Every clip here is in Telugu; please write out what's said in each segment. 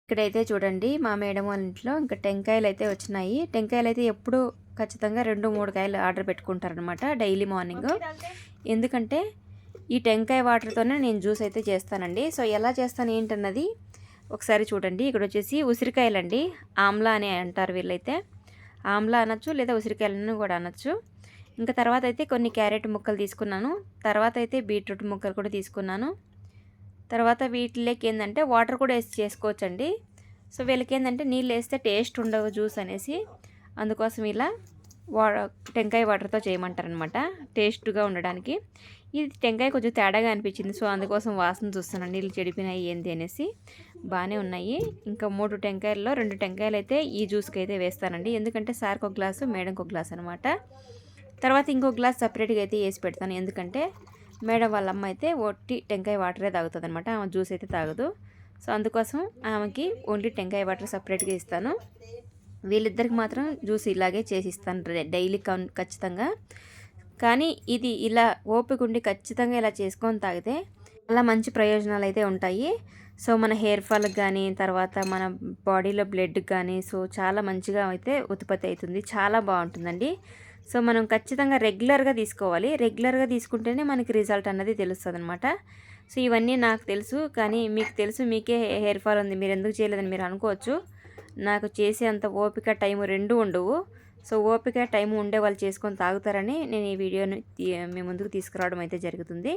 ఇక్కడైతే చూడండి మా మేడం వాళ్ళ ఇంట్లో ఇంకా టెంకాయలు అయితే వచ్చినాయి. టెంకాయలు అయితే ఎప్పుడు ఖచ్చితంగా 2-3 కాయలు ఆర్డర్ పెట్టుకుంటారనమాట డైలీ మార్నింగ్. ఎందుకంటే ఈ టెంకాయ వాటర్తోనే నేను జ్యూస్ అయితే చేస్తానండి. సో ఎలా చేస్తాను ఏంటన్నది ఒకసారి చూడండి. ఇక్కడ వచ్చేసి ఉసిరికాయలండి, ఆమ్లా అని అంటారు వీళ్ళైతే. ఆమ్లా అనొచ్చు లేదా ఉసిరికాయలను కూడా అనొచ్చు. ఇంకా తర్వాత అయితే కొన్ని క్యారెట్ ముక్కలు తీసుకున్నాను. తర్వాత అయితే బీట్రూట్ ముక్కలు కూడా తీసుకున్నాను. తర్వాత వీటిలోకి ఏంటంటే వాటర్ కూడా వేసి చేసుకోవచ్చండి. సో వీళ్ళకి ఏంటంటే నీళ్ళు వేస్తే టేస్ట్ ఉండవు జ్యూస్ అనేసి, అందుకోసం ఇలా టెంకాయ వాటర్తో చేయమంటారనమాట టేస్ట్గా ఉండడానికి. ఇది టెంకాయ కొంచెం తేడాగా అనిపించింది, సో అందుకోసం వాసన చూస్తున్నాను నీళ్ళు చెడిపోయినాయి ఏంది అనేసి. బాగానే ఉన్నాయి. ఇంకా 3 టెంకాయల్లో 2 టెంకాయలు అయితే ఈ జ్యూస్కి అయితే వేస్తానండి. ఎందుకంటే సార్కి ఒక గ్లాసు, మేడంకి ఒక గ్లాస్ అనమాట. తర్వాత ఇంకో గ్లాస్ సపరేట్గా అయితే వేసి పెడతాను. ఎందుకంటే మేడం వాళ్ళ అమ్మ అయితే ఒట్టి టెంకాయ వాటరే తాగుతుంది అనమాట, ఆమె జ్యూస్ అయితే తాగదు. సో అందుకోసం ఆమెకి ఓన్లీ టెంకాయ వాటర్ సపరేట్గా ఇస్తాను. వీళ్ళిద్దరికి మాత్రం జ్యూస్ ఇలాగే చేసి ఇస్తాను డైలీ ఖచ్చితంగా. కానీ ఇది ఇలా ఓపిక ఉండి ఖచ్చితంగా ఇలా చేసుకొని తాగితే చాలా మంచి ప్రయోజనాలు అయితే ఉంటాయి. సో మన హెయిర్ ఫాల్కి కానీ, తర్వాత మన బాడీలో బ్లడ్కి కానీ సో చాలా మంచిగా అయితే ఉత్పత్తి అవుతుంది. చాలా బాగుంటుందండి. సో మనం ఖచ్చితంగా రెగ్యులర్గా తీసుకోవాలి. రెగ్యులర్గా తీసుకుంటేనే మనకి రిజల్ట్ అన్నది తెలుస్తుంది అనమాట. సో ఇవన్నీ నాకు తెలుసు, కానీ మీకు తెలుసు, మీకే హెయిర్ ఫాల్ ఉంది, మీరు ఎందుకు చేయలేదని మీరు అనుకోవచ్చు. నాకు చేసే అంత ఓపిక టైము రెండూ ఉండవు. సో ఓపిక టైము ఉండే వాళ్ళు చేసుకొని తాగుతారని నేను ఈ వీడియోని మీ ముందుకు తీసుకురావడం అయితే జరుగుతుంది.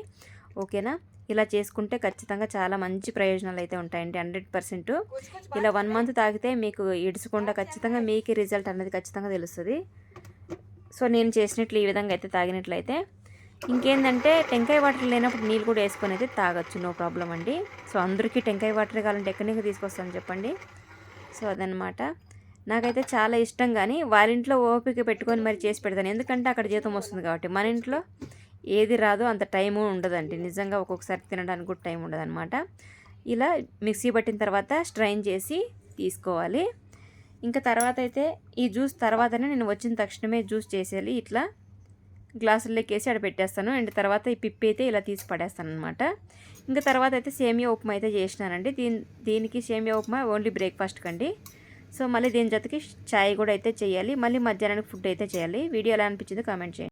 ఓకేనా? ఇలా చేసుకుంటే ఖచ్చితంగా చాలా మంచి ప్రయోజనాలు అయితే ఉంటాయండి. 100% ఇలా 1 మంత్ తాగితే మీకు ఇడుచకుండా ఖచ్చితంగా మీకు రిజల్ట్ అనేది ఖచ్చితంగా తెలుస్తుంది. సో నేను చేసినట్లు ఈ విధంగా అయితే తాగినట్లయితే ఇంకేంటంటే టెంకాయ వాటర్ లేనప్పుడు నీళ్ళు కూడా వేసుకొని అయితే తాగొచ్చు, నో ప్రాబ్లం అండి. సో అందరికీ టెంకాయ వాటర్ కావాలంటే ఎక్కడి నుంచి తీసుకొస్తాను చెప్పండి. సో అదనమాట. నాకైతే చాలా ఇష్టం, కానీ వాళ్ళ ఇంట్లో ఓపిక పెట్టుకొని మరి చేసి పెడతాను. ఎందుకంటే అక్కడ జీతం వస్తుంది కాబట్టి. మన ఇంట్లో ఏది రాదో అంత టైము ఉండదండి. నిజంగా ఒక్కొక్కసారి తినడానికి కూడా టైం ఉండదన్నమాట. ఇలా మిక్సీ పట్టిన తర్వాత స్ట్రైన్ చేసి తీసుకోవాలి. ఇంకా తర్వాత అయితే ఈ జ్యూస్ తర్వాతనే నేను వచ్చిన తక్షణమే జ్యూస్ చేసేయాలి. ఇట్లా గ్లాసుల్లోకి వేసి అక్కడ పెట్టేస్తాను. అండ్ తర్వాత ఈ పిప్పి అయితే ఇలా తీసి పడేస్తాను అనమాట. ఇంకా తర్వాత అయితే సేమియా ఉప్మా అయితే చేసినానండి. దీనికి సేమియా ఉప్మా ఓన్లీ బ్రేక్ఫాస్ట్ కండి. సో మళ్ళీ దీని జతకి చాయ్ కూడా అయితే చేయాలి. మళ్ళీ మధ్యాహ్నానికి ఫుడ్ అయితే చేయాలి. వీడియో ఎలా అనిపించిందో కామెంట్ చేయండి.